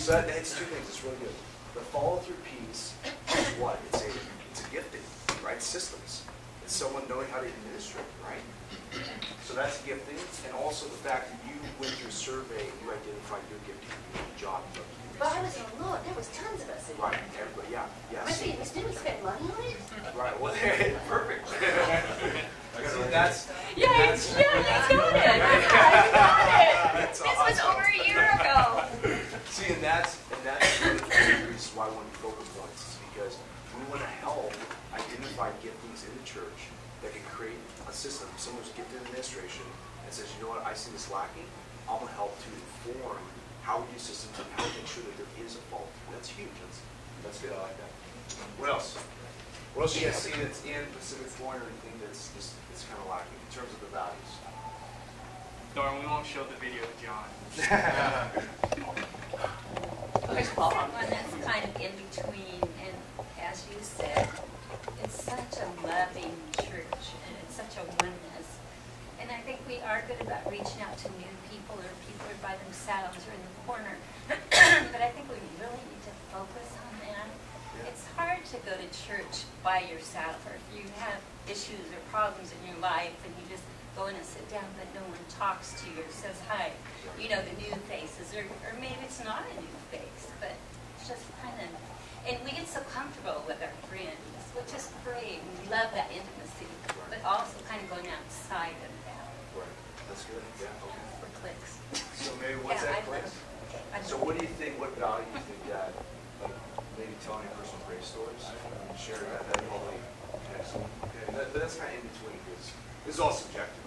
So that, it's two things. It's really good. The follow-through piece is what? It's a gifting, right? Systems. It's someone knowing how to administer it, right? So that's gifting, and also the fact that you went through a survey, you identified your gifting, you did a job. But I was alone. There was tons of us in Right, there. everybody, yeah. Didn't we spend money on it? Right, well, perfect. See, that's... Yeah, he's got it. I got it. That's this was over a year ago. See, and that's one of the reasons why I want to be focal points, is because we want to help identify giftings in the church that can create a system. Someone who's gifted in administration and says, you know what, I see this lacking. I'm going to help to inform how we do systems and how we make sure that there is a fault. That's huge. That's good. I like that. What else? What else do you guys see that's in Pacific Point or anything that's kind of lacking in terms of the values? Darn, we won't show the video to John. There's one that's kind of in between, and as you said, it's such a loving church, and it's such a oneness. And I think we are good about reaching out to new people, or people are by themselves or in the corner. But I think we really need to focus on that. It's hard to go to church by yourself, or if you have issues or problems in your life and you just go in and sit down but no one talks to you or says hi. You know, the new faces, or maybe it's not a new face, but it's just kind of, and we get so comfortable with our friends, which is great. We love that intimacy, but also kind of going outside of that. Right. That's good. Yeah. Okay. For clicks. So maybe what's that clicks? So what do you think? What value do you think that? Like maybe telling your personal grace stories, sharing that probably. Okay. But that's kind of in between because this is all subjective.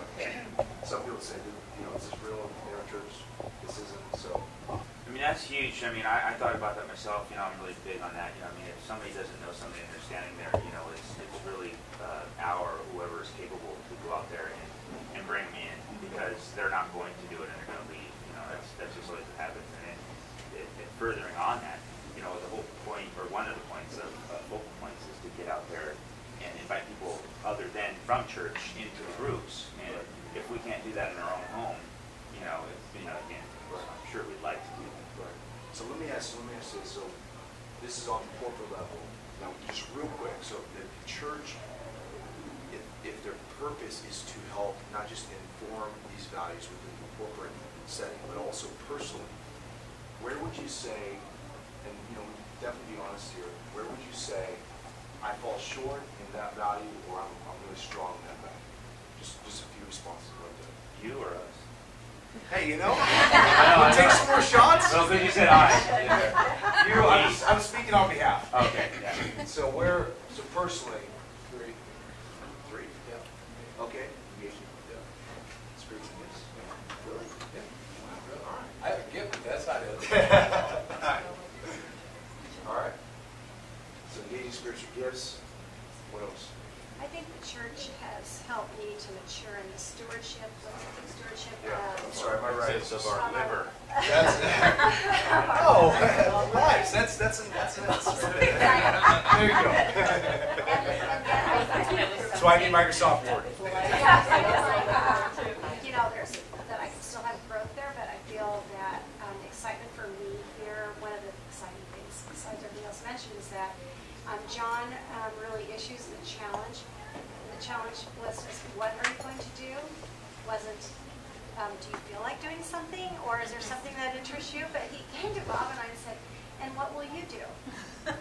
Some people say, you know, this is real in our church. This isn't. So. I mean, that's huge. I mean, I thought about that myself. You know, I'm really big on that. You know, I mean, if somebody doesn't know somebody and they're standing there, you know, it's really our whoever is capable to go out there and bring them in, because they're not going to do it and they're going to leave. You know, that's just always what happens. And furthering on that, you know, the whole point, or one of the points of Focal Points, is to get out there and invite people other than from church into the groups. And if we can't do that in our own home, you know, again, I'm sure we'd like to do that. Right. So let me ask this. So this is on the corporate level. Now, just real quick. So the church, if their purpose is to help not just inform these values within the corporate setting, but also personally, where would you say, and you know, definitely be honest here, where would you say I fall short in that value, or I'm really strong in that value? Just a few responses like that. You or us? Hey, you know, we'll take some more shots. Well, because you said I. You, I'm speaking on behalf. Okay. Yeah. So personally, three. Yeah. Okay. Engagement. Yeah. Spiritual gifts. Yeah. Really? Yeah. Wow. All right. I have a gift, but that's not it. All right. So engaging spiritual gifts. What else? I think the church has helped me to mature in the stewardship. What's it? Stewardship. Yeah. I'm sorry. Am I right? Of our liver. That's oh, nice. That's an there you go. So I need Microsoft Word. You know, there's that I can still have growth there, but I feel that excitement for me here. One of the exciting things, besides everything else mentioned, is that John really issues the challenge. The challenge was just, what are you going to do? Wasn't, do you feel like doing something, or is there something that interests you? But he came to Bob and I and said, and what will you do? And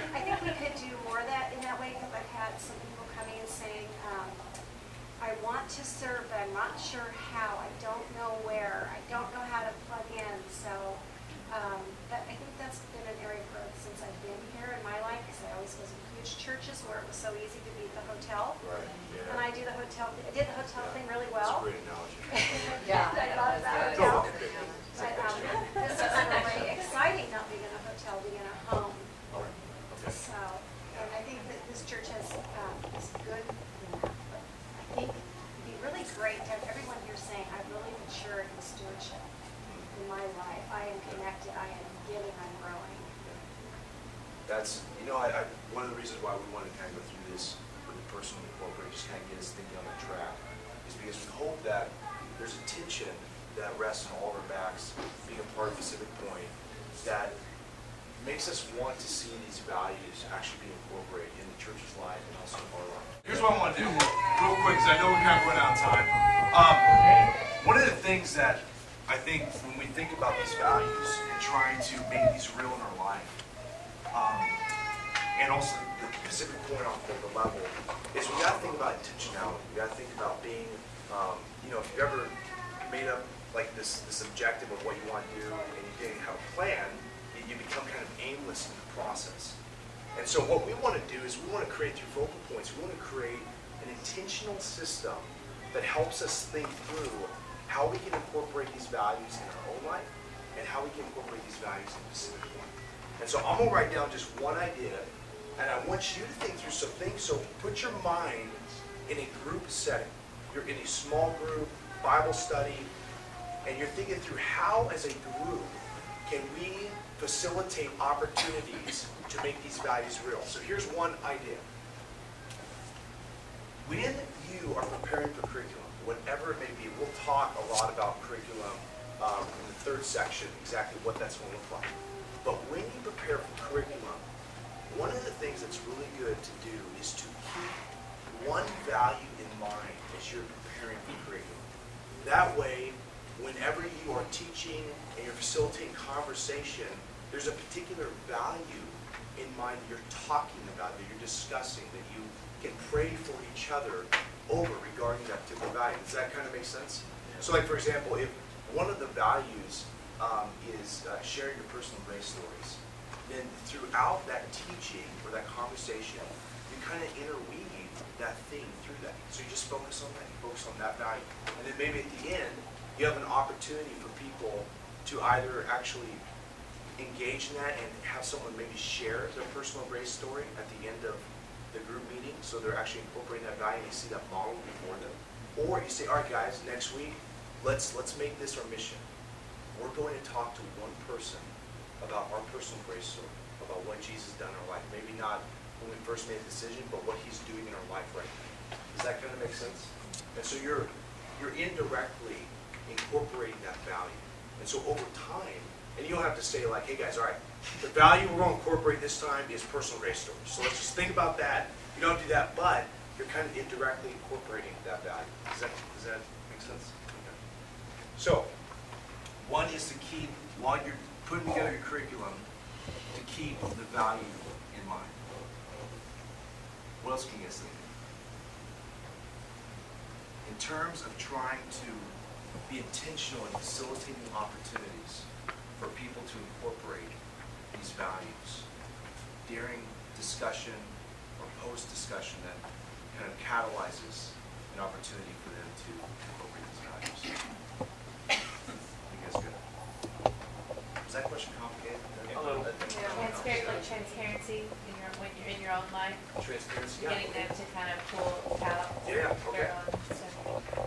I think we could do more of that in that way, because I've had some people coming and saying, I want to serve, but I'm not sure how. I don't know where. I don't know how to plug in. So but I think that's been an area of growth since I've been here in my life, because I always was in huge churches where it was so easy to be at the hotel. Right. Yeah. And I did the hotel thing really well. That's a great analogy. Yeah, I love that. Totally. But this is really exciting, not being in a hotel, being in a home. Okay. So, and I think that this church has is good in that. But I think it'd be really great to have everyone here saying, I've really matured in stewardship in my life. I am connected, I am giving, I'm growing. That's, you know, one of the reasons why we want to kind of go through this with the personal and corporate, just kind of get us thinking on the track, is because we hope that there's a tension that rests on all of our backs, being a part of Pacific Point, that makes us want to see these values actually be incorporated in the church's life and also in our life. Here's what I want to do, real quick, because I know we're kind of running out of time. One of the things that I think when we think about these values and trying to make these real in our life, and also the Pacific Point on the level, is we got to think about intentionality. We got to think about being, you know, if you've ever made up like this objective of what you want to do and you didn't have a plan, you become kind of aimless in the process. And so what we want to do is we want to create through focal points, we want to create an intentional system that helps us think through how we can incorporate these values in our own life and how we can incorporate these values in Pacific Point. And so I'm going to write down just one idea, and I want you to think through some things. So put your mind in a group setting. You're in a small group, Bible study, and you're thinking through how, as a group, can we facilitate opportunities to make these values real. So here's one idea. When you are preparing for curriculum, whatever it may be, we'll talk a lot about curriculum in the third section, exactly what that's going to look like. But when you prepare for curriculum, one of the things that's really good to do is to keep one value in mind as you're preparing for curriculum. That way, whenever you are teaching and you're facilitating conversation, there's a particular value in mind that you're talking about, that you're discussing, that you can pray for each other over regarding that particular value. Does that kind of make sense? So like, for example, if one of the values is sharing your personal grace stories, then throughout that teaching or that conversation, you kind of interweave that theme through that. So you just focus on that, you focus on that value. And then maybe at the end, you have an opportunity for people to either actually engage in that and have someone maybe share their personal grace story at the end of the group meeting, so they're actually incorporating that value and you see that model before them. Or you say, all right guys, next week, let's make this our mission. We're going to talk to one person about our personal grace story, about what Jesus has done in our life. Maybe not when we first made the decision, but what he's doing in our life right now. Does that kind of make sense? And so you're indirectly incorporating that value. And so over time, and you don't have to say like, hey guys, all right, the value we're going to incorporate this time is personal grace stories. So let's just think about that. You don't do that, but you're kind of indirectly incorporating that value. Does that make sense? Okay. So, one is to keep, while you're putting together your curriculum, to keep the value in mind. What else can you guys think of? In terms of trying to be intentional in facilitating opportunities for people to incorporate these values during discussion or post-discussion that kind of catalyzes an opportunity for them to incorporate these values. You guys good? Was that question complicated? A little bit. Transparency when you're in your own life. Transparency, yeah. Getting them to kind of pull out Yeah, okay. their own stuff.